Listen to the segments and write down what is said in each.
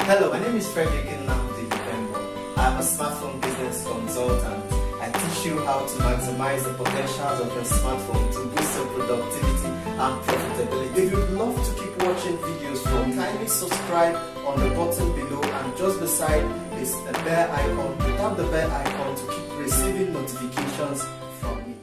Hello, my name is Frederick Nnamdi Bembo. I'm a smartphone business consultant. I teach you how to maximize the potentials of your smartphone to boost your productivity and profitability. If you'd love to keep watching videos from, kindly subscribe on the button below, and just beside is a bell icon. Tap the bell icon to keep receiving notifications from me.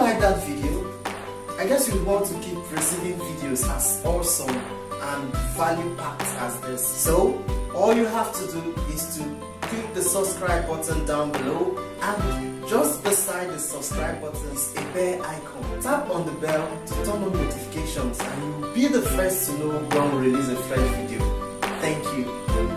like that video? I guess you want to keep receiving videos as awesome and value-packed as this. So, all you have to do is to click the subscribe button down below, and just beside the subscribe button is a bell icon. Tap on the bell to turn on notifications and you'll be the first to know when we release a fresh video. Thank you.